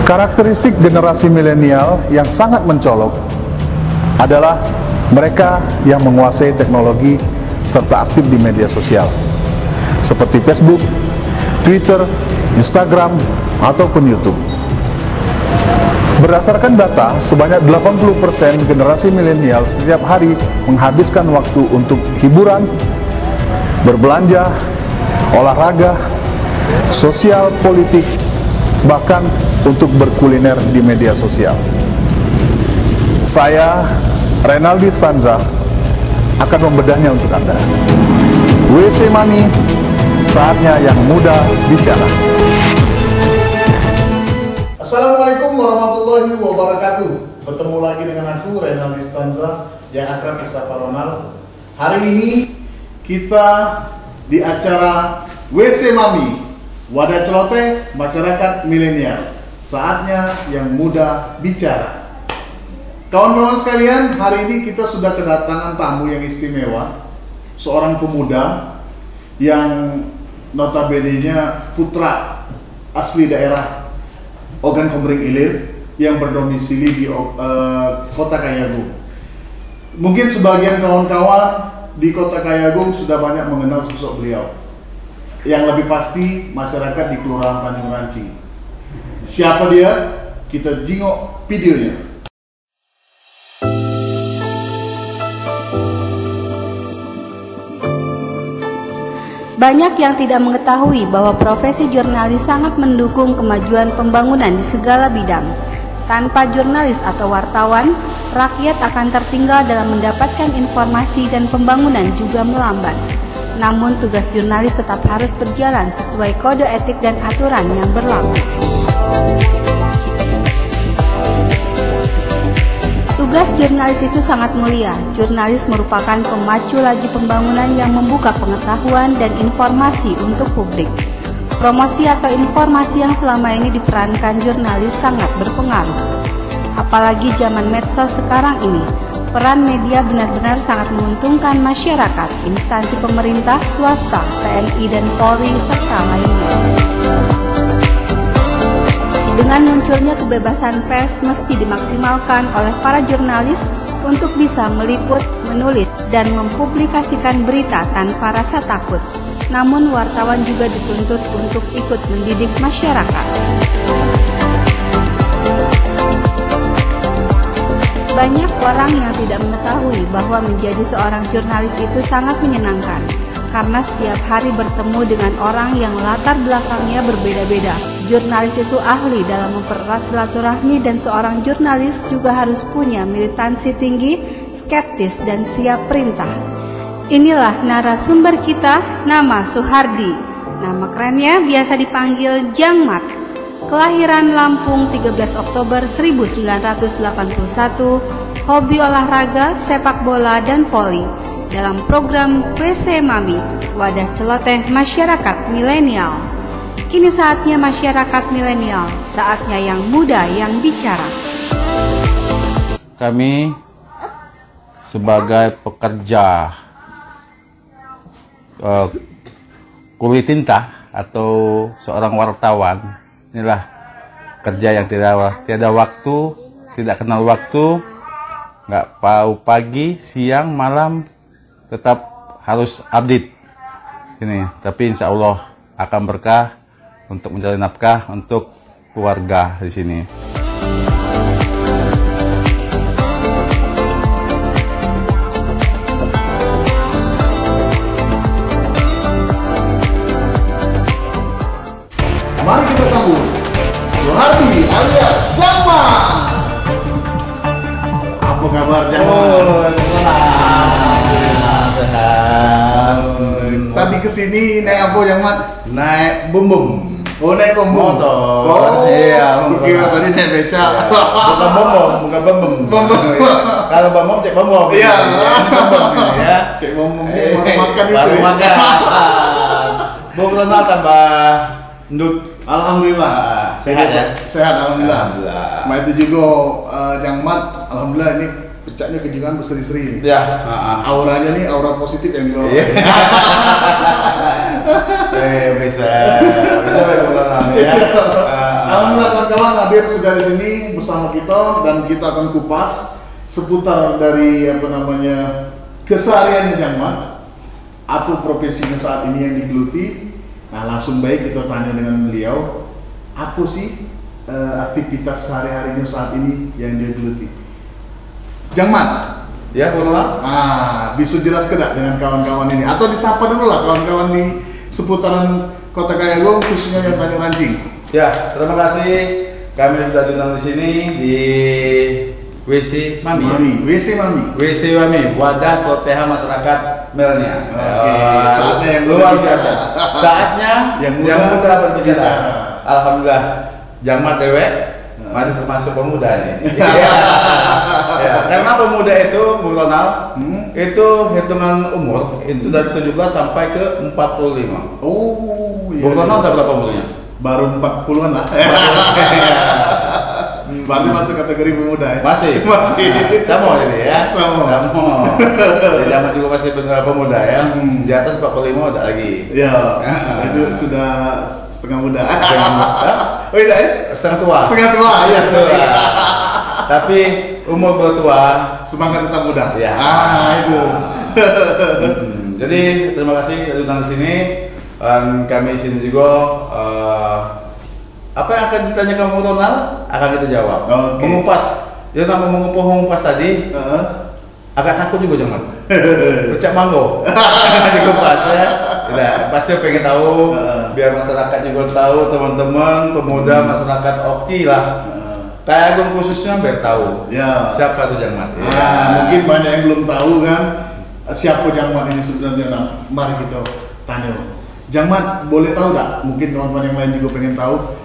Karakteristik generasi milenial yang sangat mencolok adalah mereka yang menguasai teknologi serta aktif di media sosial seperti Facebook, Twitter, Instagram, ataupun YouTube. Berdasarkan data, sebanyak 80% generasi milenial setiap hari menghabiskan waktu untuk hiburan, berbelanja, olahraga, sosial, politik, bahkan untuk berkuliner di media sosial. Saya, Renaldi Stanza, akan membedahnya untuk Anda. WC Mami, saatnya yang muda bicara. Assalamualaikum warahmatullahi wabarakatuh. Bertemu lagi dengan aku, Renaldi Stanza, yang akrab disapa Ronald. Hari ini kita di acara WC Mami, wadah celoteh masyarakat milenial. Saatnya yang muda bicara. Kawan-kawan sekalian, hari ini kita sudah kedatangan tamu yang istimewa, seorang pemuda yang notabene-nya putra asli daerah Ogan Komering Ilir yang berdomisili di Kota Kayagung. Mungkin sebagian kawan-kawan di Kota Kayagung sudah banyak mengenal sosok beliau. Yang lebih pasti masyarakat di Kelurahan Tanjung Ranci. Siapa dia? Kita jingok videonya. Banyak yang tidak mengetahui bahwa profesi jurnalis sangat mendukung kemajuan pembangunan di segala bidang. Tanpa jurnalis atau wartawan, rakyat akan tertinggal dalam mendapatkan informasi dan pembangunan juga melambat. Namun tugas jurnalis tetap harus berjalan sesuai kode etik dan aturan yang berlaku. Tugas jurnalis itu sangat mulia. Jurnalis merupakan pemacu laju pembangunan yang membuka pengetahuan dan informasi untuk publik. Promosi atau informasi yang selama ini diperankan jurnalis sangat berpengaruh. Apalagi zaman medsos sekarang ini, peran media benar-benar sangat menguntungkan masyarakat, instansi pemerintah, swasta, TNI dan Polri, serta lainnya. Dengan munculnya kebebasan pers mesti dimaksimalkan oleh para jurnalis untuk bisa meliput, menulis, dan mempublikasikan berita tanpa rasa takut. Namun wartawan juga dituntut untuk ikut mendidik masyarakat. Banyak orang yang tidak mengetahui bahwa menjadi seorang jurnalis itu sangat menyenangkan, karena setiap hari bertemu dengan orang yang latar belakangnya berbeda-beda. Jurnalis itu ahli dalam mempererat silaturahmi dan seorang jurnalis juga harus punya militansi tinggi, skeptis, dan siap perintah. Inilah narasumber kita, nama Suhardi. Nama kerennya biasa dipanggil Jangmat. Kelahiran Lampung 13 Oktober 1981, hobi olahraga, sepak bola, dan voli. Dalam program WC Mami, wadah celoteh masyarakat milenial. Kini saatnya masyarakat milenial, saatnya yang muda yang bicara. Kami sebagai pekerja kulit tinta atau seorang wartawan, inilah kerja yang tiada waktu, tidak kenal waktu, nggak tahu pagi, siang, malam, tetap harus update. Ini, tapi insya Allah akan berkah untuk mencari nafkah untuk keluarga di sini. Mari kita sambut Suhardi alias Jangmat. Apa kabar Jangmat? Tadi kesini naik apa Jangmat? Naik bum-bum. Oh, naik motor. Oh, iya. Kira tadi naik beca. Bukan bom-bom. Kalau bom-bom cek bom-bom. Iya. Ya. Cek bom-bom baru makan itu. Baru makan. Bu Ronald tambah ndut. Alhamdulillah. Sehat ya? Sehat alhamdulillah. Alhamdulillah. Ma itu juga Jangmat, alhamdulillah ini pecahnya kejutan berseri-seri. Ya. Auranya nih aura positif yang dibawa. Bisa Bu Ronald ya. Alhamdulillah kawan-kawan hadir sudah di sini bersama kita dan kita akan kupas seputar dari kesehariannya Jangmat, apa profesinya saat ini yang digeluti. Nah langsung baik kita tanya dengan beliau, apa sih aktivitas sehari-harinya saat ini yang dia geluti. Jangmat, Ya, boleh. bisa jelas tidak dengan kawan-kawan ini atau disapa dulu lah kawan-kawan di seputaran Kota Kayagong khususnya yang Tanjung Rancing. Ya, terima kasih. Kami sudah diundang di sini di WC Mami. WC Mami. WC Mami, wadah proteha masyarakat milenial. Oke, saatnya yang luar muda biasa. Saatnya yang muda berbicara. Alhamdulillah, Jangmat dewek masih termasuk pemuda nih. Ya, karena pemuda itu, Bung Ronald, itu hitungan umur itu dari 17 sampai ke 45. Oh, iya. Bung Ronald udah berapa umurnya? Baru 40-an lah. Berarti masuk kategori pemuda ya? Masih. Sama jadi ya. Sama. Jadi Jangmat juga masih benar pemuda ya. Di atas 45 ada lagi. Ya, itu sudah setengah muda. Setengah muda. Oh iya ya? Setengah tua. Setengah tua, ya. Tapi umur bertua, Semangat tetap muda. ya. Itu. Jadi terima kasih sudah datang di sini. Dan kami di sini juga apa yang akan ditanya kamu Ronald akan kita jawab. Oke. Mengupas, dia nama mengupas tadi. Agak takut juga Jangmat. Pecah manggo. Dikupas ya. Tidak, pasti pengen tahu. Biar masyarakat juga tahu, teman-teman, pemuda, masyarakat oke lah. Kayagong khususnya biar tahu. Ya. Siapa tuh Jangmat? Mungkin banyak yang belum tahu kan siapa Jangmat ini sebenarnya. Nah, mari kita tanya. Jangmat boleh tahu nggak? Mungkin teman-teman yang lain juga pengen tahu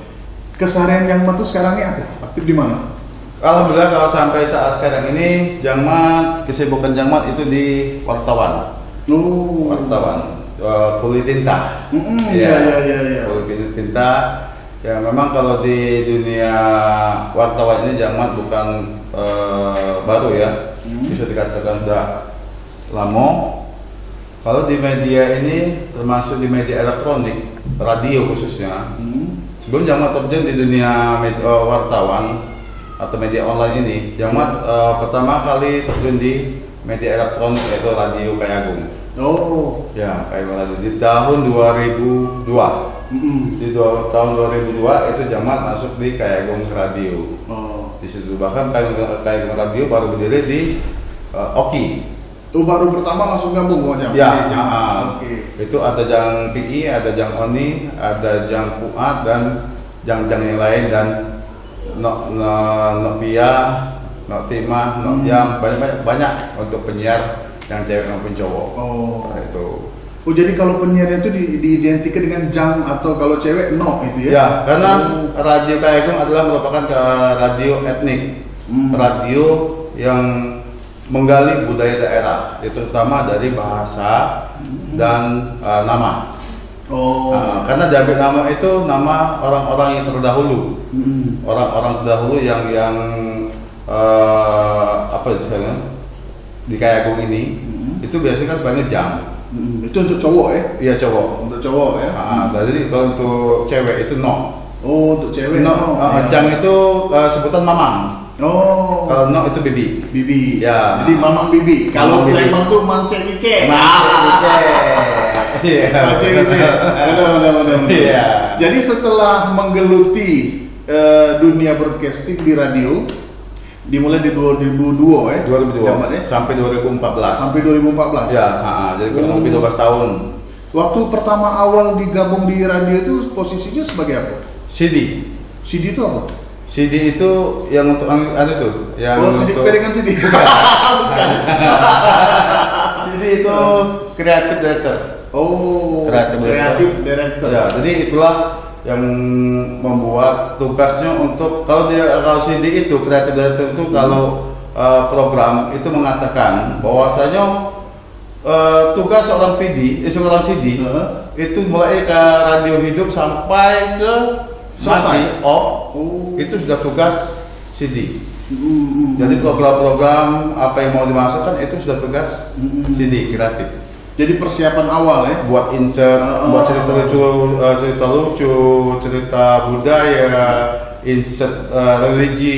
keseharian Jangmat tuh sekarang ini apa? Aktif di mana? Alhamdulillah kalau sampai saat sekarang ini Jangmat, kesibukan Jangmat itu di wartawan. Wartawan, kulit tinta. Iya. Kulit tinta. Ya memang kalau di dunia wartawan ini Jangmat bukan baru ya, bisa dikatakan sudah lama. Kalau di media ini termasuk di media elektronik, radio khususnya. Sebelum Jangmat terjun di dunia wartawan atau media online ini, Jangmat pertama kali terjun di media elektronik yaitu radio Kayagong. Oh. Ya, Kayagong Radio di tahun 2002. Di tahun 2002 itu Jangmat masuk di Kayagong Radio. Di situ bahkan Kayagong Radio baru berdiri di Oki. Itu baru pertama langsung gabung wajah. Ya, Oke. itu ada Jang PI, ada Jang Oni, ada Jang Puat dan Jang yang lain dan Pia, Timah, Jam banyak untuk penyiar yang cewek maupun cowok. Itu. Oh jadi kalau penyiar itu diidentikan dengan Jang atau kalau cewek itu ya? Ya, karena radio Kayagong adalah merupakan radio etnik, radio yang menggali budaya daerah, terutama dari bahasa dan nama. Karena diambil nama itu nama orang-orang yang terdahulu, orang-orang terdahulu yang apa istilahnya di Kayagong ini, itu biasanya kan banyak Jang. Itu untuk cowok ya? Iya cowok. Untuk cowok ya? Jadi kalau untuk cewek itu no. Oh untuk cewek no. Jang itu sebutan mamang. Kalau no itu bibi. Ya. Jadi mamang bibi. Kalau Lembang tuh mance-ice. Iya. Mance-ice. Benar. Iya. Jadi setelah menggeluti dunia broadcasting di radio, dimulai di 2002 ya? 2002 sampai 2014. Sampai 2014. Ya, jadi kurang lebih 12 tahun. Waktu pertama awal digabung di radio itu posisinya sebagai apa? CD. CD itu apa? CD itu yang untuk itu, yang CD untuk piringan CD. Bukan. CD itu creative director. Creative director. Ya, jadi itulah yang membuat tugasnya untuk kalau CD itu creative director itu kalau program itu mengatakan bahwasanya tugas seorang seorang CD itu mulai ke radio hidup sampai ke mati itu sudah tugas CD. Jadi program-program apa yang mau dimasukkan itu sudah tugas CD kreatif. Jadi persiapan awal ya, buat insert, buat cerita lucu, cerita budaya, insert religi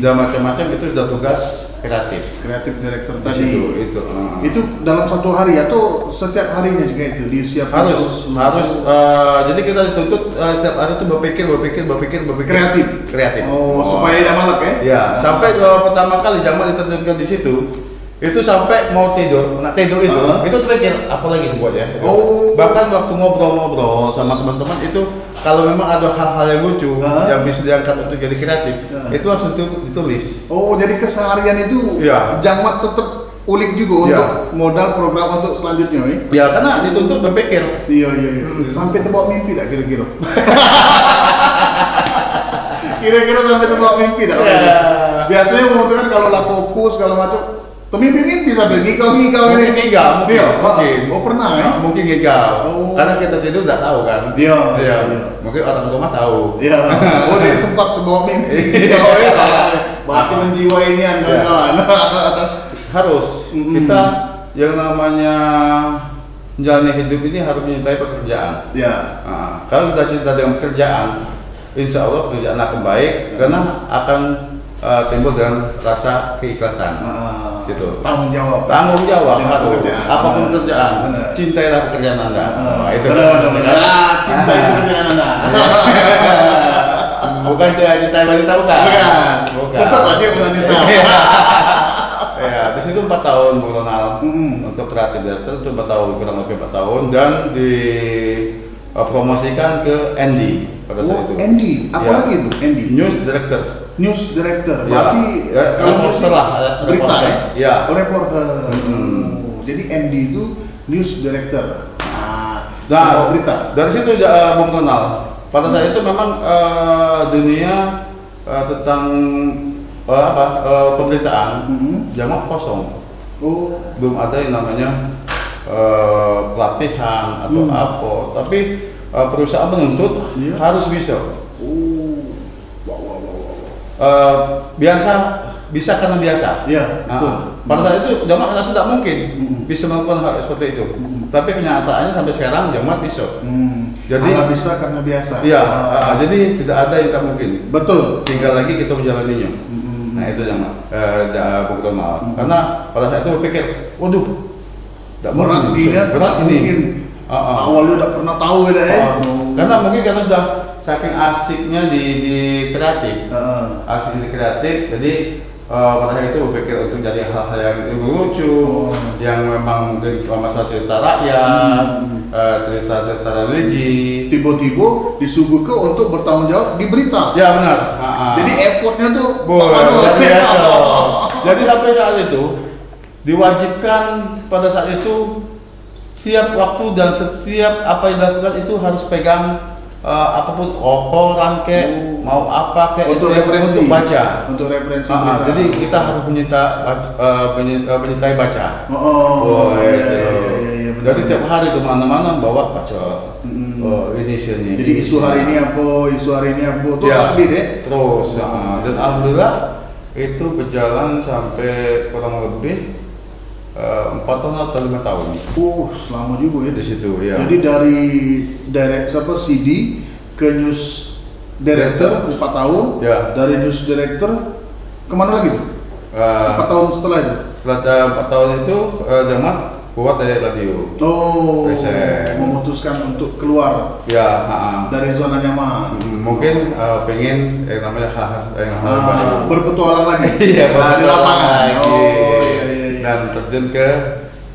dan macam-macam, itu sudah tugas kreatif. Kreatif director Di tadi. situ, Itu dalam satu hari atau setiap harinya juga itu disiapkan? harus jadi kita dituntut setiap hari itu berpikir kreatif. Oh, supaya tidak malak ya? Ya, sampai pertama kali Jamal diterjunkan di situ, itu sampai mau tidur, nak tidur itu terpikir apa lagi dibuat ya. Bahkan waktu ngobrol-ngobrol sama teman-teman itu, kalau memang ada hal-hal yang lucu yang bisa diangkat untuk jadi kreatif, itu langsung ditulis. Oh, jadi keseharian itu Iya. Jangmat tetap ulik juga Iya. untuk modal program untuk selanjutnya, ya? Ya, karena dituntut berpikir. Iya. Sampai terbawa mimpi tak kira-kira? Kira-kira sampai terbawa mimpi tak? Biasanya membutuhkan kalau lah fokus segala macam, mimpi sampai ngigau ini. Mungkin ngigau, Iya, mungkin. Oh, pernah ya? Mungkin ngigau. Oh. Karena kita tidur nggak tahu kan. Iya. Mungkin orang rumah tahu. Iya. Oh, dia sempat terbawa mimpi. Oh, ya. Berarti menjiwai ini kawan. Harus kita yang namanya menjalani hidup ini harus menyintai pekerjaan. Ya. Nah, kalau kita cinta dengan pekerjaan, insya Allah pekerjaan akan baik karena akan timbul dengan rasa keikhlasan. Gitu. Tanggung jawab Dengan harus pekerjaan. apapun pekerjaan, Benar. cintailah pekerjaan Anda. Itu benar. Cinta itu pekerjaan Anda. bukan cinta wanita, bukan. Tetap aja wanita. Ya, di situ 4 tahun Bung Ronald untuk kreatif director, itu 4 tahun, kurang lebih 4 tahun, dan dipromosikan ke Andy pada saat itu. Andy, apa lagi itu? Andy. News director. News director. Ya. Berarti kalau reporter lah, berita ya? Ya. Oh, reporter. Jadi Andy itu news director. Nah, berita. dari situ Bung Ronald, pada saat itu memang dunia tentang pemberitaan Jamal kosong. Oh. Belum ada yang namanya pelatihan atau apa, tapi perusahaan menuntut harus bisa. Bisa karena biasa. Iya. Pada saat itu Jamal rasa tidak mungkin bisa melakukan hal seperti itu. Tapi kenyataannya sampai sekarang Jamal bisa. Jadi nggak bisa karena biasa. Iya. Jadi tidak ada yang tak mungkin. Betul. Tinggal lagi kita menjalaninya. Nah itu Jamal. Bung Ronald. Karena pada saat itu berpikir, waduh, tidak berat mungkin. ini. Berat ini. Awalnya udah pernah tahu ya. Karena mungkin karena sudah saking asiknya di kreatif, asik di kreatif, jadi pada saat itu berpikir untuk jadi hal-hal yang lucu, yang memang masalah cerita rakyat, cerita religi. Tiba-tiba disuguhkan untuk bertanggung jawab di berita. Ya benar. Jadi effortnya tuh luar biasa. Jadi sampai saat itu diwajibkan pada saat itu setiap waktu dan setiap apa yang dilakukan itu harus pegang apapun rangke mau apa kayak untuk referensi, untuk baca, untuk referensi. Jadi kita harus menyintai baca. Iya. Jadi tiap hari kemana-mana bawa baca. Ini isinya. Jadi isu hari ini apa, terus update ya. Terus dan alhamdulillah itu berjalan sampai kurang lebih 4 tahun atau 5 tahun. Selama juga ya di situ ya. Jadi dari CD ke news director 4 tahun, dari news director kemana lagi tuh? 4 tahun setelah itu? Setelah 4 tahun itu Jamal buat dari radio. Memutuskan untuk keluar dari zona nyaman. Mungkin pengen yang namanya hal baru. Berpetualang lagi. Iya, di lapangan. Dan terjun ke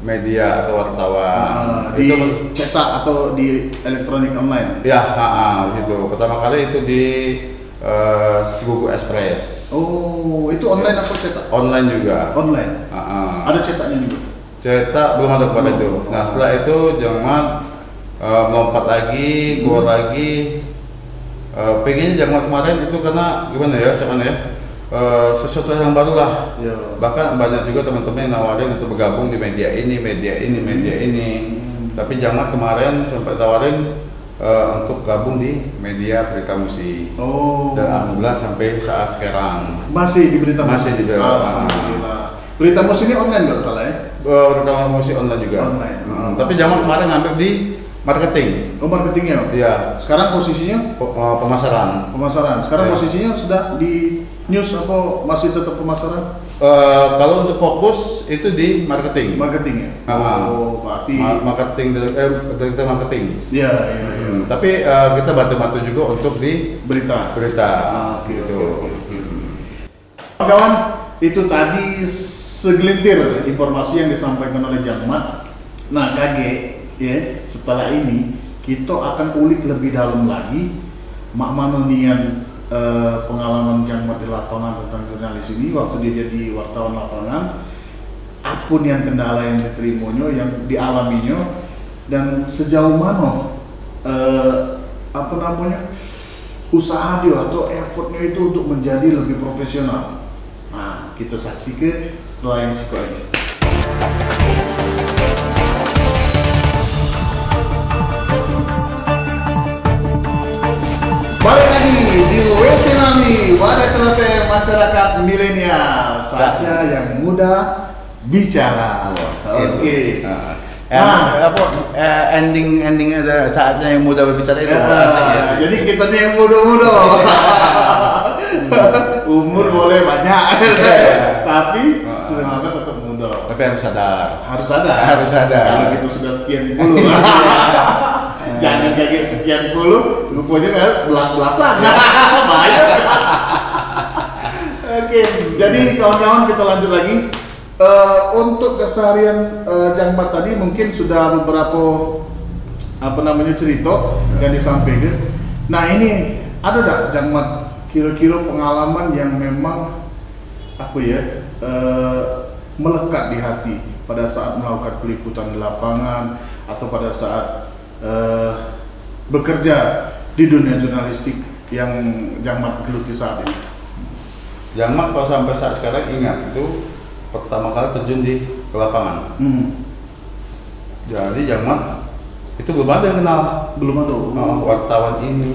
media atau wartawan. Di cetak atau di elektronik online. Ya, situ. Pertama kali itu di Segugu Express. Itu online atau cetak? Online juga. Online. Ada cetaknya juga. Cetak belum ada pada itu. Nah setelah itu Jamal melompat lagi, keluar lagi. Pengennya Jamal kemarin itu karena gimana ya, sesuatu yang baru lah. Bahkan banyak juga teman-teman yang nawarin untuk bergabung di media ini. Tapi Jamal kemarin sempat tawarin untuk gabung di media berita musik. Dan alhamdulillah sampai saat sekarang masih di berita musik. Masih di berita musik ini online nggak salah ya? Berita musik online juga. Online. Tapi Jamal kemarin ngambil di marketing. Oh, marketingnya. Iya. Sekarang posisinya Pemasaran. pemasaran. Sekarang Ya. posisinya sudah di news apa masih tetap pemasaran? Kalau untuk fokus itu di marketing. Marketing ya. Oh, berarti. Marketing direktur marketing. Iya, iya, iya. Tapi kita bantu-bantu juga untuk di Berita. Oke, Oke. Kawan, itu tadi segelintir informasi yang disampaikan oleh Jangmat. Nah, kaget ya, setelah ini kita akan ulik lebih dalam lagi makna nian pengalaman Jangmat di lapangan tentang jurnalis ini waktu dia jadi wartawan lapangan. Apa yang kendala yang diterimanya, yang dialaminya, dan sejauh mana usaha dia atau effortnya itu untuk menjadi lebih profesional. Nah, kita saksikan setelah yang siko ini. Balik lagi di WC Nami, wadah celoteh masyarakat milenial. Saatnya yang muda bicara. Oke. Ending ada saatnya yang muda berbicara itu. Ya, jadi kita nih yang muda-muda. Umur boleh banyak, tapi semangat tetap muda. Tapi harus sadar. Harus ada. Kalau kita sudah sekian puluh, jangan kaget sekian puluh, rupanya kan belas-belasan. Bahaya. Oke, jadi kawan-kawan kita lanjut lagi. Untuk keseharian Jangmat tadi mungkin sudah beberapa cerita yang disampaikan. Nah, ini ada tak Jangmat kira-kira pengalaman yang memang melekat di hati pada saat melakukan peliputan di lapangan atau pada saat bekerja di dunia jurnalistik yang Jangmat geluti saat ini? Jangmat kalau sampai saat sekarang ingat itu pertama kali terjun di lapangan. Jadi Jangmat itu belum ada yang kenal. Belum ada. Wartawan ini,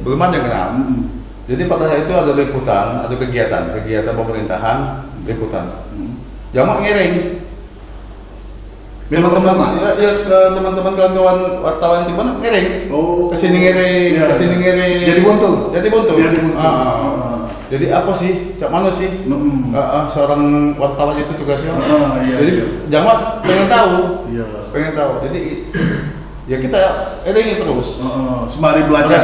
belum ada yang kenal. Jadi pada saat itu ada liputan, ada kegiatan pemerintahan, liputan. Jangmat ngiring. Teman-teman kawan-kawan wartawan di mana ngiring. Kesini ngiring, kesini ngiring. Jadi buntu. Jadi apa sih? Cak mana sih? Seorang wartawan itu tugasnya. Jadi Jangmat pengen tahu. Pengen tahu. Jadi ya kita iringi terus. Sembari belajar.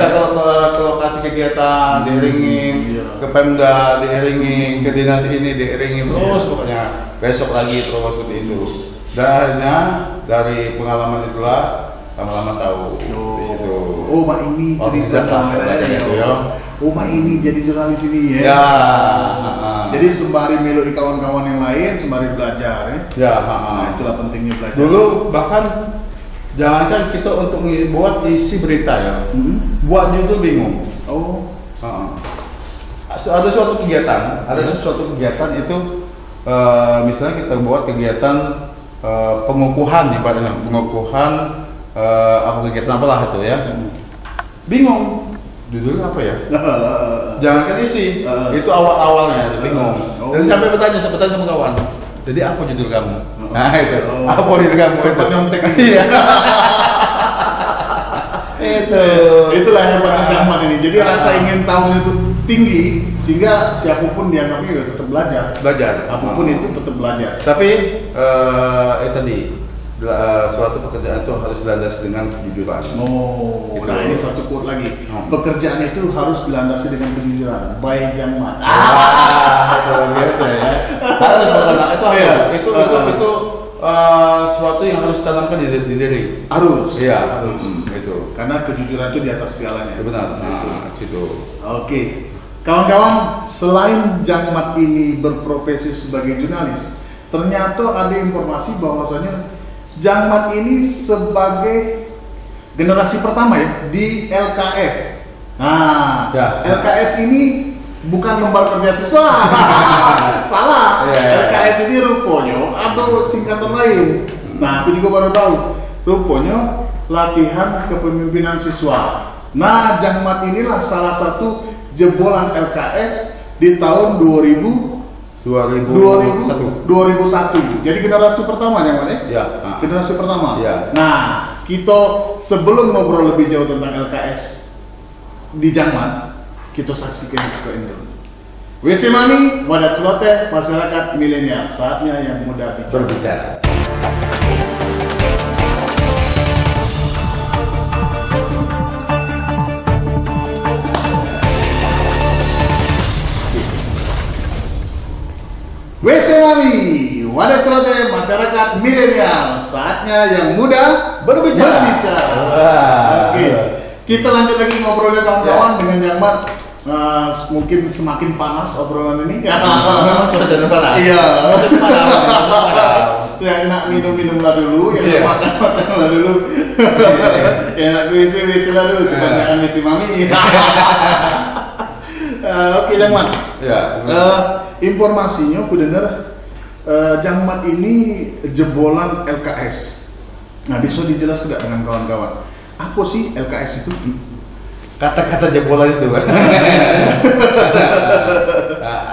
Ke lokasi kegiatan diiringin, ke Pemda diiringin, ke dinas ini diiringin terus pokoknya. Besok lagi terus seperti itu. Dan akhirnya dari pengalaman itulah lama-lama tahu di situ. Oh, Mak ini cerita Oh, Mak ini jadi jurnalis ini ya. Jadi sembari meloi kawan-kawan yang lain, sembari belajar ya. Nah, itulah pentingnya belajar. Dulu bahkan jangankan kita untuk buat isi berita ya, buat judul bingung. Ada suatu kegiatan, itu misalnya kita buat kegiatan pengukuhan, ibaratnya pengukuhan kegiatan apalah itu ya. Bingung. Judulnya apa ya? Jangankan isi, itu awal-awalnya bingung. Dan sampai bertanya sama kawan. Jadi apa judul kamu? Nah itu, apa judul kamu? Sempat nyontek. Iya. Itulah yang paling Jangmat ini. Jadi rasa ingin tahu itu tinggi sehingga siapapun dianggapnya juga tetap belajar. Apapun itu tetap belajar. Tapi itu tadi. Suatu pekerjaan itu harus dilandasi dengan kejujuran. Nah ini satu quote lagi. Pekerjaan itu harus dilandasi dengan kejujuran. By Jangmat. Itu biasa ya. Harus itu sesuatu yang harus ditanamkan di diri. Harus. Iya. Itu. Karena kejujuran itu di atas segalanya. Benar. Itu. Oke. Kawan-kawan, selain Jangmat ini berprofesi sebagai jurnalis, ternyata ada informasi bahwasanya Jangmat ini sebagai generasi pertama ya di LKS. Nah, LKS ini bukan lembar kerja siswa. Salah. LKS ini rupanya ada singkatan lain. Nah, aku juga baru tahu. Rupanya latihan kepemimpinan siswa. Nah, Jangmat inilah salah satu jebolan LKS di tahun 2017 2001. 2001. Jadi generasi pertama yang mana? Ya. Generasi pertama. Ya. Nah, kita sebelum ngobrol lebih jauh tentang LKS di Jangman, kita saksikan sekolah ini dulu. WC Mami, wadah celoteh, masyarakat milenial. Saatnya yang muda Berbicara. WC Mami, wadah celoteh, masyarakat milenial. Saatnya yang muda berbicara. Oke, kita lanjut lagi ngobrolnya kawan-kawan dengan Jangman. Mungkin semakin panas obrolan ini karena Sudah panas. iya Panas. yang enak minum lah dulu, yang makan lah dulu, yang enak WC lah dulu, cuma jangan WC Mami. Oke Jangman, Ya. informasinya aku dengar Jangman ini jebolan LKS. Nah bisa dijelaskan nggak dengan kawan-kawan apa sih LKS itu? Kata-kata jebolan itu kan.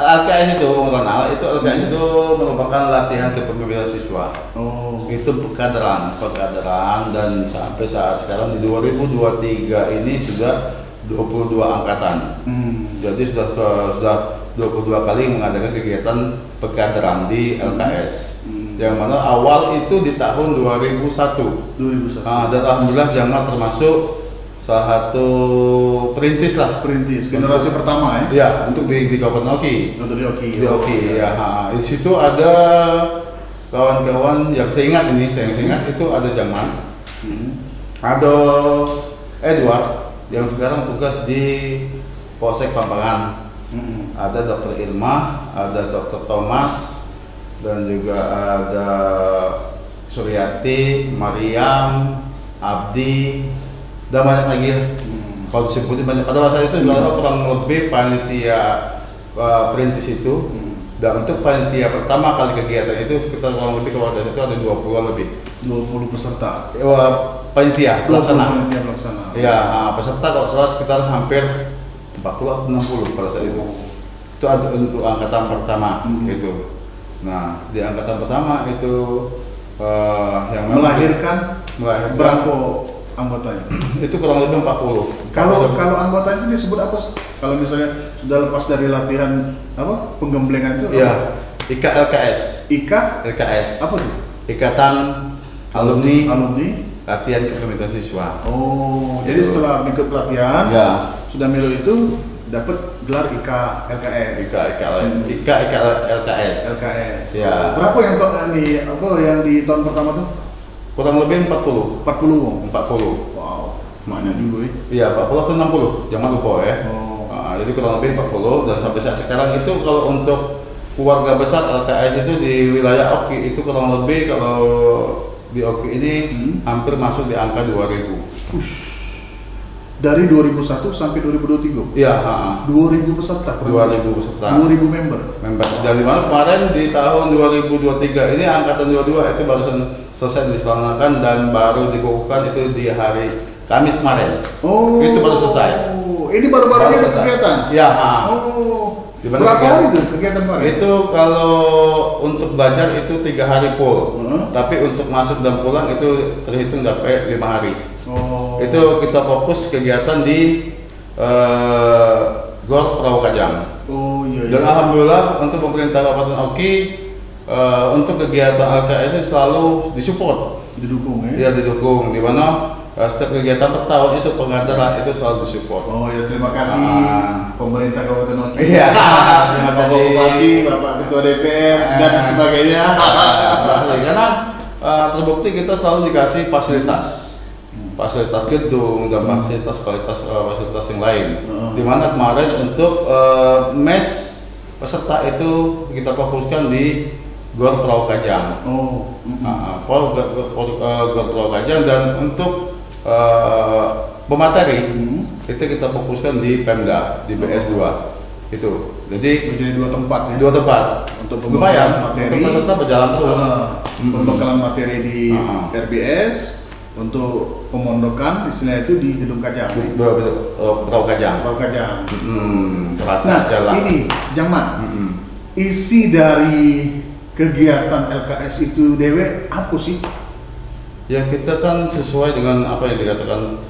LKS itu LKS itu merupakan latihan kepemimpinan siswa. Oh. Itu pekaderan dan sampai saat sekarang di 2023 ini sudah 22 angkatan. Jadi sudah 22 kali mengadakan kegiatan pekaderan di LKS. Yang mana awal itu di tahun 2001. Dan alhamdulillah Jangman termasuk salah satu perintis Generasi pertama ya? Ya, untuk di Kabupaten Oki. Untuk di Oki. Di Oki ya. Di situ ada kawan-kawan yang saya ingat itu ada Jangman. Ada Edward yang sekarang tugas di Polsek Pampangan. Ada Dr. Ilma, ada Dr. Thomas, dan juga ada Suryati, Mariam, Abdi, dan banyak lagi ya. Kalau disebutin banyak. Pada masa itu juga kurang lebih panitia perintis itu. Dan untuk panitia pertama kali kegiatan itu sekitar kurang lebih kalau dari itu ada 20-an lebih. 20 peserta. Panitia pelaksana. Ya, peserta kalau salah sekitar hampir 40 60 pada saat itu. Itu ada untuk angkatan pertama gitu. Nah, di angkatan pertama itu yang melahirkan berapa anggotanya? Itu kurang lebih 40. Kalau anggota itu disebut apa? Kalau misalnya sudah lepas dari latihan apa? Penggemblengan itu? Iya. IKLKS. LKS. Apa tuh? Ikatan Alumni Latihan Kepemimpinan Siswa. Oh, jadi setelah ikut pelatihan, sudah milu itu dapat gelar IKLKS. LKS. Ya. Berapa yang di tahun pertama tuh? Kurang lebih 40. 40. Wow, banyak dulu ya. Iya, 40 atau 60, jangan lupa ya. Jadi kurang lebih 40 dan sampai saat sekarang itu kalau untuk keluarga besar LKS itu di wilayah Oki itu kurang lebih kalau di Oki ini hampir masuk di angka 2000. Dari 2001 sampai 2023? Iya, 2000 peserta? 2000 peserta. 2000 member? Dan dimana kemarin di tahun 2023 ini angkatan 22 itu baru selesai diselenggarakan dan baru dikukuhkan itu di hari Kamis kemarin. Oh, itu baru selesai. Ini baru-baru ini kegiatan? Iya. Berapa hari itu kegiatan kemarin? Itu kalau untuk belajar itu 3 hari full. Tapi untuk masuk dan pulang itu terhitung sampai 5 hari. Itu kita fokus kegiatan di Gor Perahu Kajang. Dan alhamdulillah untuk pemerintah Kabupaten Oki untuk kegiatan LKS ini selalu disupport. Didukung ya? Iya, didukung. Di mana setiap kegiatan per tahun itu pengadaran itu selalu disupport. Oh ya, terima kasih pemerintah Kabupaten Oki. Iya. Terima Bapak Bupati, Bapak Ketua DPR dan sebagainya. Karena terbukti kita selalu dikasih fasilitas gedung dan fasilitas yang lain. Dimana kemarin untuk mes peserta itu kita fokuskan di Gor Perahu Kajang. Gor Perahu Kajang, dan untuk pemateri itu kita fokuskan di Pemda di BS2 itu. Jadi menjadi 2 tempat ya. 2 tempat. Untuk lumayan materi. Untuk peserta berjalan terus. Pembekalan materi di RBS. Untuk pemondokan istilah itu di Gedung Kajang. Perahu Kajang. Perahu Kajang. Terasa jalan. Ini Jangman. isi dari kegiatan LKS itu dewe apa sih? Ya kita kan sesuai dengan apa yang dikatakan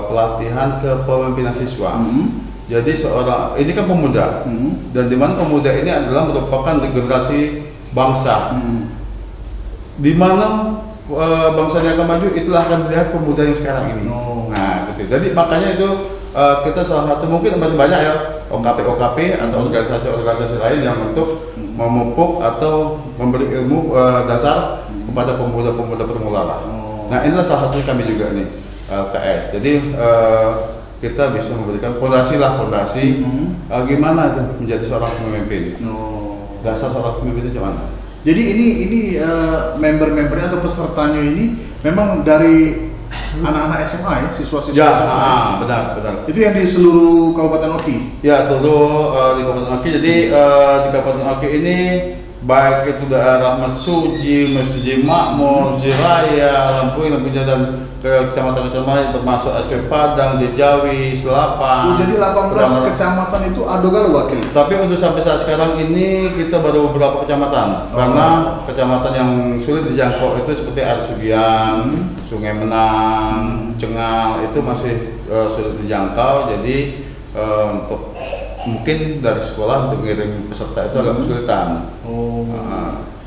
pelatihan kepemimpinan siswa. Jadi seorang ini kan pemuda, dan di mana pemuda ini adalah merupakan generasi bangsa. Di mana bangsanya akan maju, itulah akan melihat pemuda yang sekarang ini. Nah, gitu. Jadi makanya itu kita salah satu, mungkin masih banyak ya OKP atau organisasi-organisasi lain yang untuk memupuk atau memberi ilmu dasar kepada pemuda-pemuda pemula lah. Nah, inilah salah satu kami juga nih KS. Jadi kita bisa memberikan fondasi gimana itu menjadi seorang pemimpin. Dasar seorang pemimpin itu gimana? Jadi ini member-membernya atau pesertanya ini memang dari anak-anak SMA ya, siswa-siswa SMA. Benar. Itu yang di seluruh Kabupaten Oki. Ya, seluruh di Kabupaten Oki. Jadi di Kabupaten Oki ini baik itu daerah Mesuji Makmur, Jiraya, Lampuing, dan kecamatan-kecamatan termasuk SP Padang, Jejawi, Selapan. Jadi 18 kecamatan itu ada gak wakil? Tapi untuk sampai saat sekarang ini kita baru beberapa kecamatan. Karena kecamatan yang sulit dijangkau itu seperti Arsugian, Sungai Menang, Cengal itu masih sulit dijangkau. Jadi untuk mungkin dari sekolah untuk mengirim peserta itu agak kesulitan.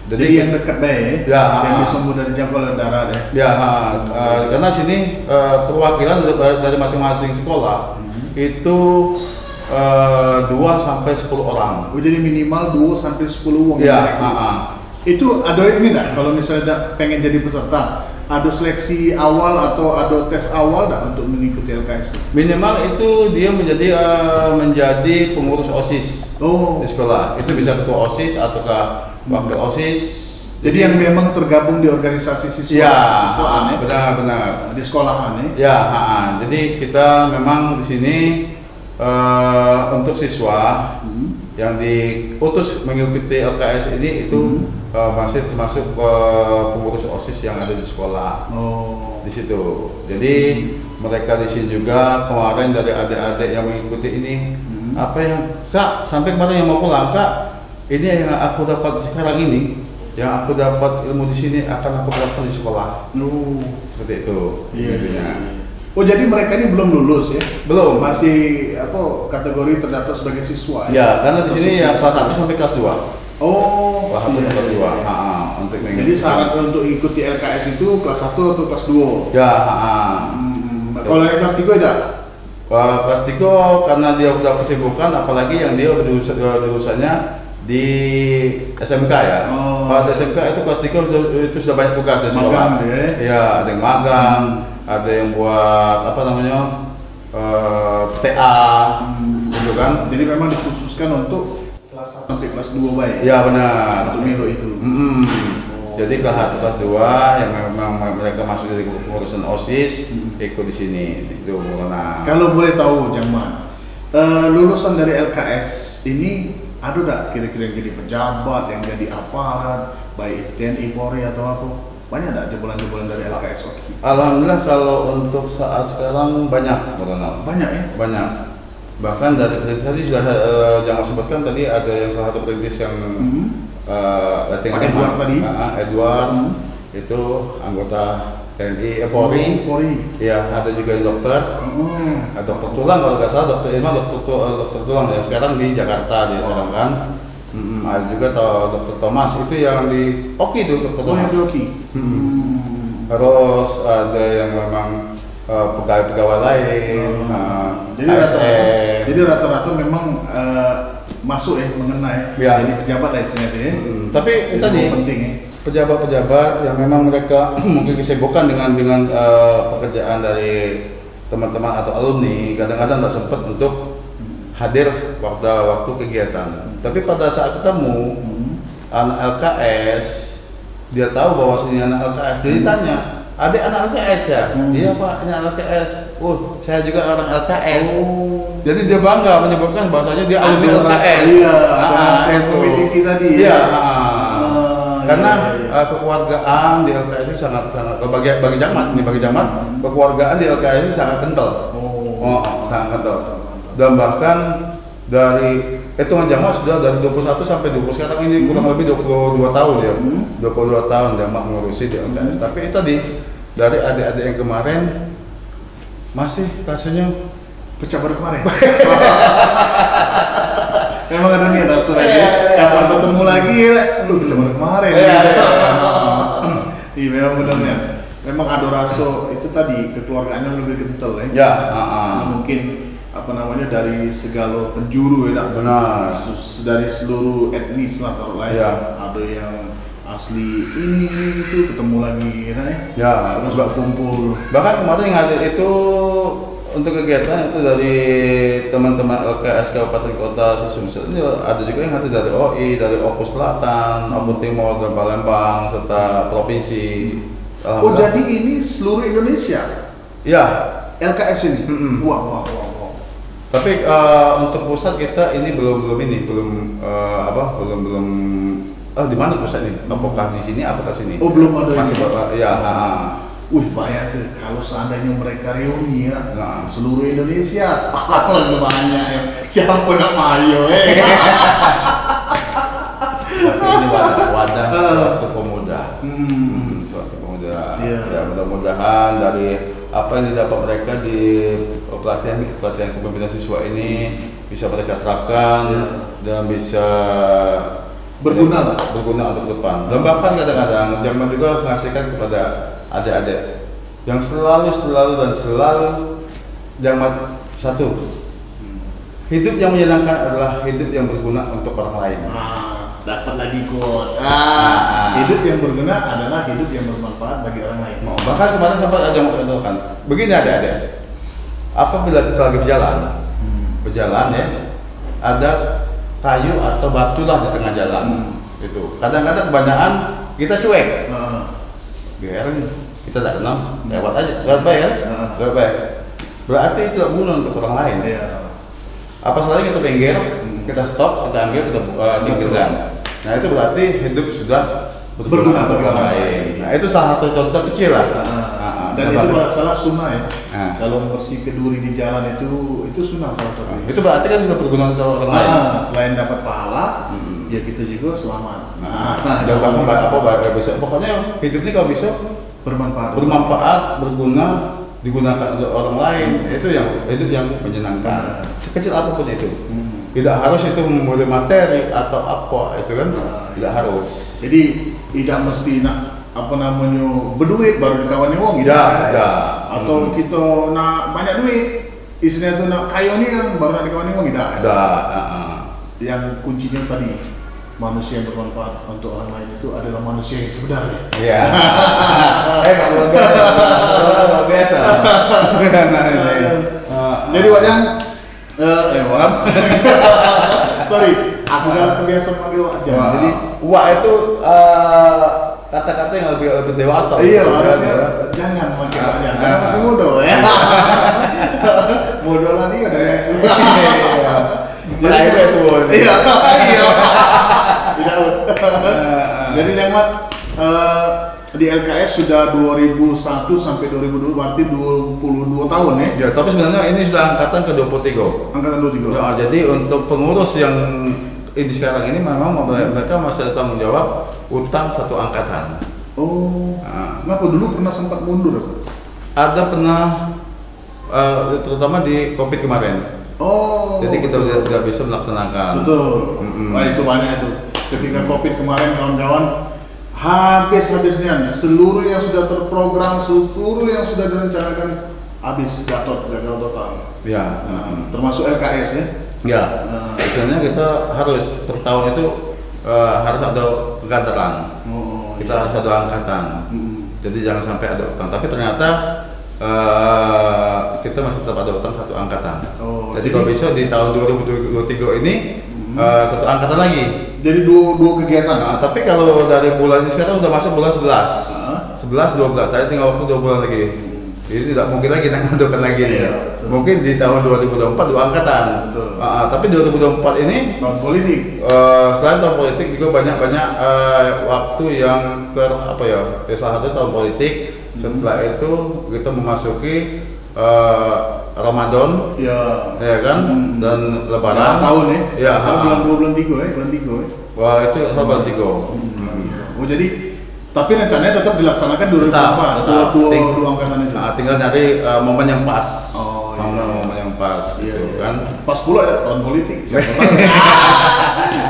Jadi yang dekat deh, yang bisa mudah dijangkau oleh darat deh. Ya, karena sini perwakilan dari masing-masing sekolah itu 2 sampai 10 orang. Jadi minimal 2 sampai 10 orang. Ya, itu ada ini enggak? Kalau misalnya pengen jadi peserta, ada seleksi awal atau ada tes awal enggak untuk mengikuti LKS? Minimal itu dia menjadi pengurus OSIS di sekolah. Itu bisa ketua OSIS ataukah wakil OSIS. Jadi yang memang tergabung di organisasi siswaan ya? Benar. Di sekolahan ya? Ya, jadi kita memang di sini untuk siswa yang diutus mengikuti LKS ini itu masih termasuk pengurus OSIS yang ada di sekolah. Di situ. Jadi mereka di sini juga kemarin dari adik-adik yang mengikuti ini apa yang Kak sampai kemarin yang mau pulang Kak, ini yang aku dapat sekarang ini, yang aku dapat ilmu di sini akan aku terapkan di sekolah. Seperti itu. Oh, jadi mereka ini belum lulus ya? Belum. Masih kategori terdaftar sebagai siswa. Ya, karena di sini ya kelas 1 sampai kelas 2. Kelas 1 sampai kelas 2. Untuk jadi syarat untuk ikuti LKS itu kelas 1 atau kelas 2? Ya, Kalau yang kelas 3 ada? Kelas 3 karena dia udah kesibukan, apalagi yang dia jurusannya di SMK ya. Kalau di SMK itu kelas 3 itu sudah banyak tugas di sekolah. Ya, ada yang magang, ada yang buat apa namanya TA, gitu kan. Jadi memang dikhususkan untuk kelas 1 sampai kelas 2 baik. Ya benar. Untuk Miro itu. Jadi kelas 1 kelas 2 yang memang mereka masuk dari pengurusan OSIS ikut di sini. Itu Maulana. Kalau boleh tahu Jaman, lulusan dari LKS ini ada enggak kira-kira yang jadi pejabat, yang jadi aparat, baik TNI, Polri atau apa? Banyak enggak jebolan-jebolan dari LKS Oki? Alhamdulillah kalau untuk saat sekarang banyak, Maulana. Banyak ya? Banyak. Bahkan dari perintis tadi sudah jangan sebutkan tadi ada yang salah satu perintis yang Edward tadi. Edward itu anggota TNI, Polri. Ya, ada juga yang dokter. Dokter tulang kalau nggak salah, dokter tulang ya. Sekarang di Jakarta dia orang kan. Ada juga dokter Thomas itu yang di Oki itu dokter Thomas. Terus ada yang memang pegawai-pegawai lain. Jadi rata-rata memang masuk mengenai jadi pejabat lah istilahnya ya. Tapi itu tadi penting ya. Pejabat-pejabat yang memang mereka mungkin kesibukan dengan pekerjaan dari teman-teman atau alumni, kadang-kadang tak sempat untuk hadir waktu kegiatan. Tapi pada saat ketemu anak LKS, dia tahu bahwa sini anak LKS, jadi tanya, adik anak LKS ya? Iya Pak, ini anak LKS. Saya juga orang LKS. Jadi dia bangga menyebutkan bahwasanya dia alumni LKS. Iya, saya memiliki tadi. Iya. Karena kekeluargaan di LKS ini sangat bagi Jamat kekeluargaan di LKS ini sangat kental. Sangat kental. Dan bahkan dari hitungan Jamak sudah dari 21 sampai 20 sekarang ini kurang lebih 22 tahun ya. 22 tahun Jamak mengurusi di LKS. Tapi tadi dari adik-adik yang kemarin masih rasanya pecah baru kemarin. Memang ada nih rasanya. Kapan ketemu lagi ya? Lu pecah baru kemarin. Iya memang benernya. Memang ada rasa itu tadi kekeluargaannya lebih kental ya. ya, Mungkin apa namanya dari segala penjuru ya, benar. Dari seluruh etnis lah taruh lain. Ya. Ada yang asli ini itu ketemu lagi Ya, terus kumpul. bahkan kemarin yang ada itu untuk kegiatan itu dari teman-teman LKS Kabupaten Kota Sesungguh ini ada juga yang hadir dari OI, dari Opus Selatan, Opus Timur, dan Palembang serta provinsi. Oh jadi ini seluruh Indonesia Ya. LKS ini? Wah. Tapi untuk pusat kita ini belum di mana pusat ini? Apakah di sini? Apakah sini? Oh belum ada. Masih ya. Bayangkan kalau seandainya mereka reuni ya, Nah. seluruh Indonesia, banyak ya. Siapa nak mayo Tapi ini wadah suatu pemuda. Suatu pemuda. Iya. Ya, mudah-mudahan dari apa yang didapat mereka di pelatihan kepemimpinan siswa ini bisa mereka terapkan dan bisa berguna untuk depan. Dan bahkan kadang-kadang Jamak juga mengasihkan kepada adik-adik yang selalu Jamak satu. Hidup yang menyenangkan adalah hidup yang berguna untuk orang lain. Dapat lagi quote. Hidup yang berguna adalah hidup yang bermanfaat bagi orang lain. Bahkan kemarin sampai ada yang mencontohkan. Begini adik-adik. Apabila kita lagi berjalan ya, ada kayu atau batu lah di tengah jalan. Itu. Kadang-kadang kebanyakan kita cuek. Biarin kita tak kenal, lewat aja. Lewat baik kan? Lewat baik. Berarti itu tidak guna untuk orang lain. Apa salahnya kita pinggir, kita stop, kita ambil, kita singkirkan. Nah itu berarti hidup sudah berguna untuk orang lain. Nah itu salah satu contoh kecil lah. Dan itu kalau salah sunnah ya. Kalau bersih keduri di jalan itu sunnah salah satu. Itu berarti kan sudah berguna untuk orang lain. Selain dapat pahala, ya kita juga selamat. Dan bahkan apa bisa. Pokoknya hidup ini kalau bisa bermanfaat, berguna, digunakan untuk orang lain. Itu yang hidup yang menyenangkan. Sekecil apapun itu. Tidak harus itu memulai materi atau apa itu kan tidak harus. Jadi tidak mesti nak berduit baru dikawani wong tidak. Atau kita nak banyak duit istrinya tuh nak kaya nih yang baru nak dikawani wong tidak. Yang kuncinya tadi manusia yang bermanfaat untuk orang lain itu adalah manusia yang sebenarnya. Iya. Luar biasa. Jadi Wajang sorry, aku gak kebiasaan panggil Wajang. Jadi Wak itu kata-kata yang lebih dewasa. Iya, harusnya jangan pakai Wajang karena masih muda ya. Muda lah nih udah. Jadi itu. Iya. Jadi Jamat di LKS sudah 2001 sampai 2002 berarti 22 tahun ya. Ya, tapi sebenarnya ini sudah angkatan ke-23. Angkatan 23. Ya, jadi untuk pengurus yang ini sekarang ini memang mereka masih ada tanggung jawab utang satu angkatan. Oh. Kenapa dulu pernah sempat mundur? Ada pernah terutama di Covid kemarin. Oh. Jadi kita tidak bisa melaksanakan. Betul. Wah itu banyak itu. Ketika Covid kemarin kawan-kawan habisnya seluruh yang sudah terprogram, seluruh yang sudah direncanakan habis gagal total. Ya. Termasuk LKS ya. Ya. Sebenarnya kita harus per tahun itu harus ada pengkaderan. Kita harus ada angkatan. Jadi jangan sampai ada utang. Tapi ternyata kita masih tetap ada utang satu angkatan. Jadi kalau bisa di tahun 2023 ini satu angkatan lagi. Jadi dua kegiatan. Tapi kalau dari bulan ini sekarang udah masuk bulan 11, 12. Tadi tinggal waktu 2 bulan lagi. Ini tidak mungkin lagi menentukan lagi nih. Mungkin di tahun 2024 dua angkatan. Tapi 2024 ini tahun politik. Selain tahun politik juga banyak waktu yang salah satu tahun politik. Setelah itu kita memasuki Ramadan, Ya. ya kan, dan Lebaran. Tahun ya. Ya. Bulan 2 bulan 3 ya, bulan 3 ya. Wah itu bulan 3. Oh jadi tapi rencananya tetap dilaksanakan 2024 dua angkatan itu. Nah, tinggal nyari momen yang pas. Oh, iya. Momen yang pas, Iya, gitu iya. kan. Pas pula ada tahun politik. Siapa tahu?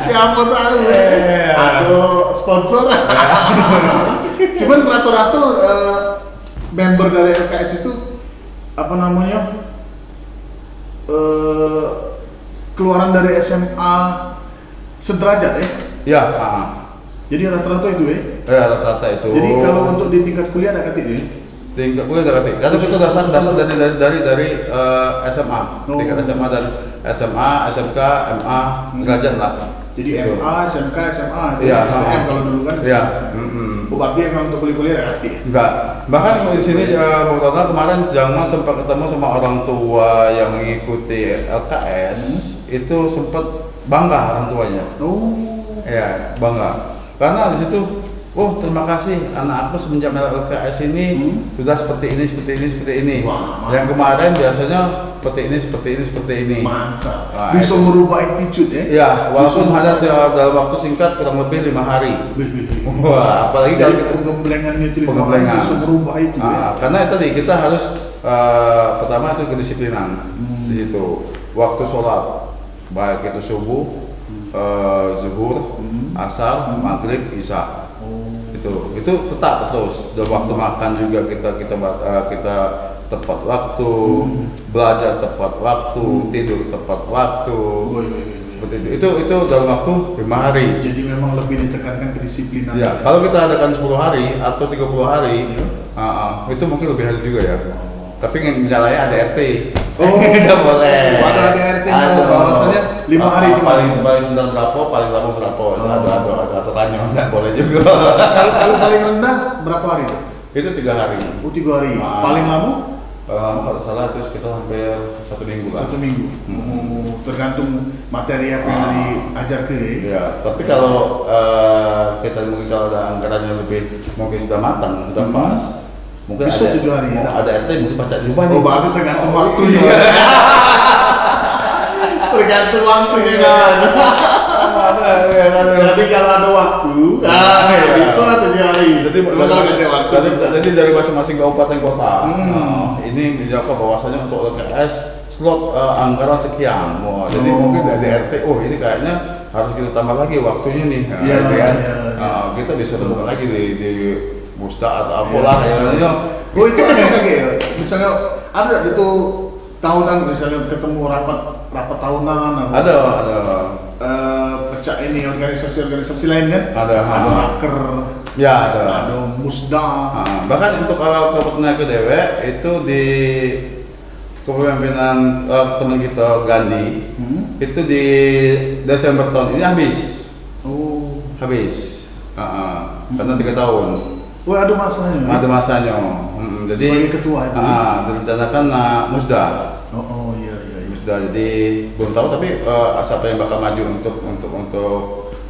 Siapa tahu? Atau sponsor. Cuman rata-rata member dari LKS itu apa namanya? Keluaran dari SMA sederajat ya. Ya, Jadi rata-rata itu ya. ya rata-rata itu. Jadi kalau untuk di tingkat kuliah ada ketik ya. tingkat kuliah udah ketik. Karena itu dasar dari SMA, tingkat SMA dan SMA, SMK, MA, derajat lah. Jadi Gitu. MA, SMK, SMA, itu Iya, STM kalau dulu kan. Iya. Oh, berarti emang untuk kuliah ada ketik. Enggak. Bahkan di sini Bang Ronald kemarin Jama sempat ketemu sama orang tua yang mengikuti LKS, itu sempat bangga orang tuanya. Oh. Ya, bangga. Karena di situ, oh terima kasih anak aku semenjak LKS ini sudah seperti ini. Wah, yang kemarin biasanya seperti ini. Mantap. Wah, Bisa itu. merubah attitude ya. Ya, walaupun hanya dalam waktu singkat kurang lebih 5 hari. Wah, apalagi kalau Jadi kita penggemblengannya itu Penggemblengan. bisa merubah itu ya. karena tadi kita harus pertama itu kedisiplinan di situ. Waktu sholat, baik itu subuh, zuhur, asar, maghrib, isya. Itu tetap terus. Dan waktu makan juga kita tepat waktu, belajar tepat waktu, tidur tepat waktu. Seperti itu. Itu dalam waktu 5 hari. Jadi memang lebih ditekankan kedisiplinan. Ya, kalau kita adakan 10 hari atau 30 hari, itu mungkin lebih hari juga ya. Tapi nyalanya ADRT. Oh, nggak boleh. Ada ADRT-nya, bahwasanya 5 hari cuma. paling rendah berapa, paling lama berapa. Ada aturannya, nggak boleh juga. Kalau paling rendah berapa hari? Itu 3 hari. Oh, 3 hari. Ah. Paling lama? Kalau lama kalau salah itu sekitar hampir 1 minggu lah. 1 minggu. Oh, tergantung materi apa yang diajar ke. Ya, tapi kalau kita mungkin kalau ada anggaran yang lebih mungkin sudah matang, sudah pas, mungkin Bisa ada 7 hari, ya? ada RT mungkin baca jubah Oh, berarti tergantung waktunya. Tergantung waktunya kan. Jadi kalau ada waktu, bisa 7 hari. Jadi dari masing-masing kabupaten kota, ini menjawab bahwasanya untuk LKS slot anggaran sekian. Wah, jadi mungkin dari RT, ini kayaknya harus kita tambah lagi waktunya nih. Iya, gitu kan. iya. Kita bisa temukan lagi di Musda atau apalah ya. Oh, itu ada kayak ya. Misalnya ada itu tahunan, misalnya ketemu rapat tahunan. Ada. Pecah ini organisasi lain kan? Ada. Ada raker. Ya, ada. Ada musda. Bahkan untuk Kabupaten Dewe itu di kepemimpinan teman kita Gandhi itu di Desember tahun ini habis. Oh. Karena 3 tahun. Oh, ada masanya. Ada masanya. Jadi Sebagai ketua itu. direncanakan Musda. Oh, iya. Musda. Jadi belum tahu tapi siapa yang bakal maju untuk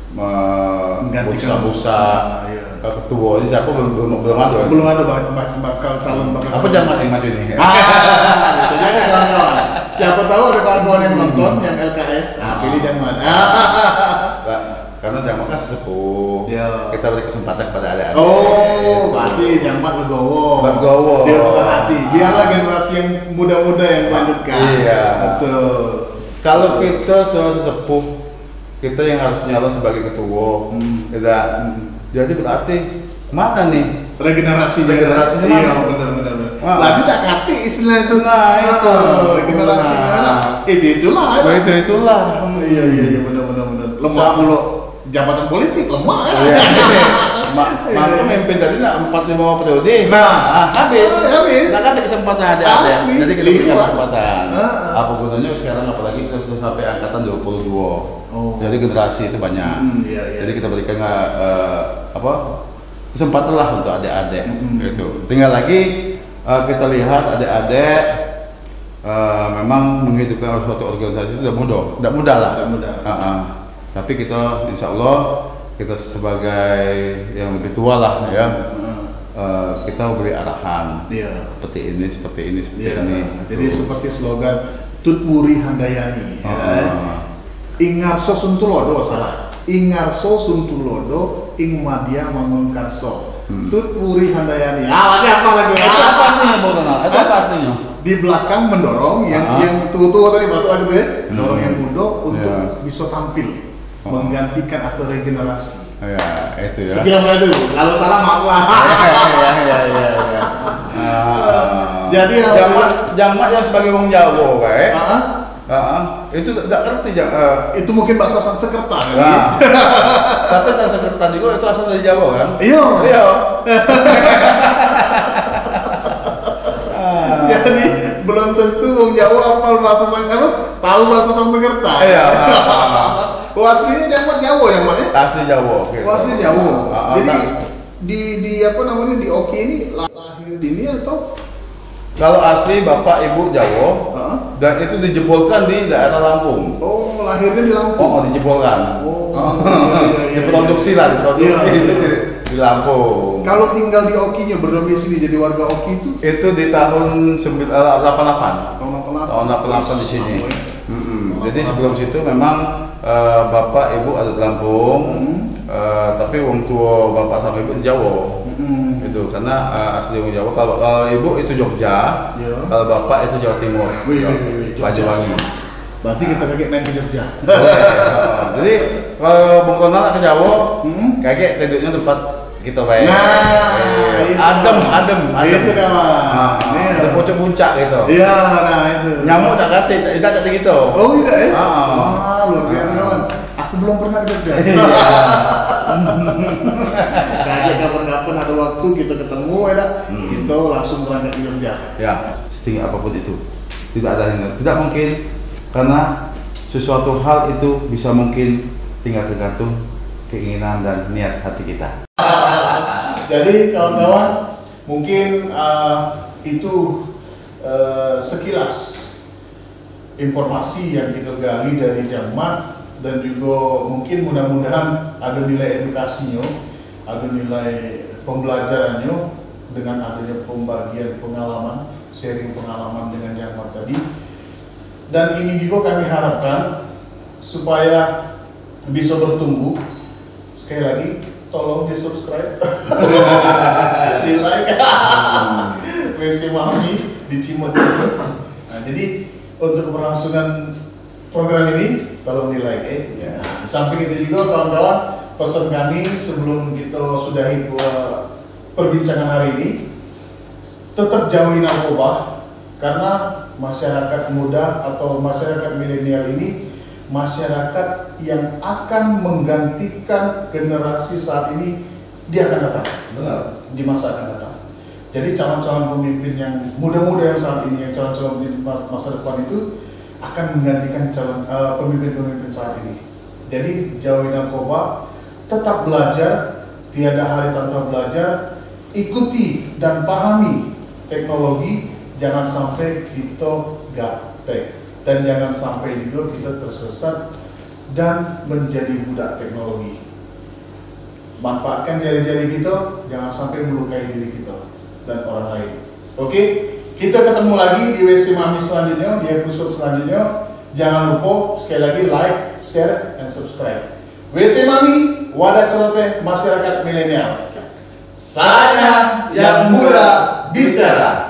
Menggantikan. busa Iya. ketua. Jadi siapa belum ada. Belum ada bakal calon bakal. Apa Jamat yang maju nih? Bisa jadi kawan-kawan. Siapa tahu ada kawan-kawan yang nonton yang LKS. Pilih Jamat. Karena Jamat kan sesepuh. Iya. Kita beri kesempatan kepada adik-adik. Oh, berarti Jamat legowo. Legowo. Dia besar hati. Biarlah generasi yang muda-muda yang melanjutkan. Iya. Betul. Kalau kita sesepuh, kita yang harus nyalon sebagai ketua. Jadi berarti mana nih? Regenerasinya. Regenerasinya Iya, mana? benar. Wah. Lanjut tak kati istilah itu. Nah, itu. Regenerasi sana. Itulah. Itulah. Iya, benar. Lemah pula jabatan politik lemah ya. Iya. Mak memimpin tadi 4-5 periode. Habis. Nah, kan ada kesempatan ada. Asli. Jadi kita berikan Iya. kesempatan. Apa gunanya sekarang apalagi kita sudah sampai angkatan 22. Oh. Jadi generasi itu banyak. Iya. Jadi kita berikan kesempatan lah untuk adik-adik gitu. Tinggal lagi kita lihat adik-adik memang menghidupkan suatu organisasi itu tidak mudah lah. Tapi kita insya Allah kita sebagai yang lebih tua lah ya kita beri arahan Iya. seperti ini, seperti ini, seperti Iya. ini. Jadi seperti slogan Tutpuri Handayani. Ingarso Suntulodo salah. Ingarso Suntulodo ing madya mamengkarso. Tutpuri Handayani. Masih apa lagi? Itu apa artinya, Bang Ronald? Itu apa artinya? Di belakang mendorong yang tua-tua tadi bahasa itu ya, mendorong yang muda untuk bisa tampil, menggantikan atau regenerasi. Ya, itu ya. Sekian itu. Kalau salah maaf lah. Ya. Jadi jamak yang sebagai wong Jawa kae. Itu tidak ngerti itu mungkin bahasa Sanskerta kan? Nah, tapi Sanskerta juga itu asal dari Jawa kan? Iya. Jadi belum tentu wong Jawa hafal bahasa Sanskerta, tahu bahasa Sanskerta. Iya. Aslinya Jawa yang mana? Asli Jawa. Gitu. Asli Jawa. Jadi di apa namanya di Oki ini lahir di ini atau? Kalau asli bapak ibu Jawa dan itu dijebolkan di daerah Lampung. Oh, lahirnya di Lampung. Dijebolkan. Iya. Diproduksi itu di Lampung. Kalau tinggal di Okinya berdomisili jadi warga Oki itu di tahun 88. Tahun 88 di sini. Jadi sebelum situ memang bapak ibu ada di Lampung, tapi wong tua bapak sama ibu di Jawa. Itu karena asli wong Jawa. Kalau ibu itu Jogja, kalau bapak itu Jawa Timur, Banyuwangi. Berarti kita kaget main ke Jogja. Jadi kalau Bung Ronald ke Jawa, kaget tidurnya tempat kita baik. Adem. Itu kawan. Ada puncak-puncak gitu. Iya, nah itu. Nyamuk tak kate, tidak kayak gitu. Oh iya luar biasa kawan. Aku belum pernah ke Jogja. Kaget kapan-kapan ada waktu kita ketemu ya, kita langsung berangkat ke Jogja. Ya, setinggi apapun itu, tidak mungkin karena sesuatu hal itu bisa mungkin tinggal tergantung keinginan dan niat hati kita. Jadi kawan-kawan mungkin itu sekilas informasi yang kita gali dari Jamat dan juga mungkin mudah-mudahan ada nilai edukasinya, ada nilai pembelajarannya dengan adanya pembagian pengalaman, sharing pengalaman dengan Jamat tadi. Dan ini juga kami harapkan supaya bisa bertumbuh. Sekali lagi tolong di subscribe, di like, WC Mami di Cimot. Nah, jadi untuk keberlangsungan program ini tolong di like ya. Di samping itu juga kawan-kawan, pesan kami sebelum kita sudahi perbincangan hari ini, tetap jauhi narkoba karena masyarakat muda atau masyarakat milenial ini masyarakat yang akan menggantikan generasi saat ini, dia akan datang. Benar. Di masa akan datang. Jadi calon-calon pemimpin yang muda-muda yang saat ini, yang calon-calon pemimpin masa depan itu akan menggantikan calon pemimpin-pemimpin saat ini. Jadi jauhi narkoba, tetap belajar, tiada hari tanpa belajar, ikuti dan pahami teknologi, jangan sampai kita gaptek. Dan jangan sampai juga kita tersesat dan menjadi budak teknologi. Manfaatkan jari-jari kita, jangan sampai melukai diri kita dan orang lain. Oke, kita ketemu lagi di WC Mami selanjutnya, di episode selanjutnya. Jangan lupa sekali lagi like, share, dan subscribe. WC Mami, wadah celoteh masyarakat milenial. Saatnya yang muda bicara.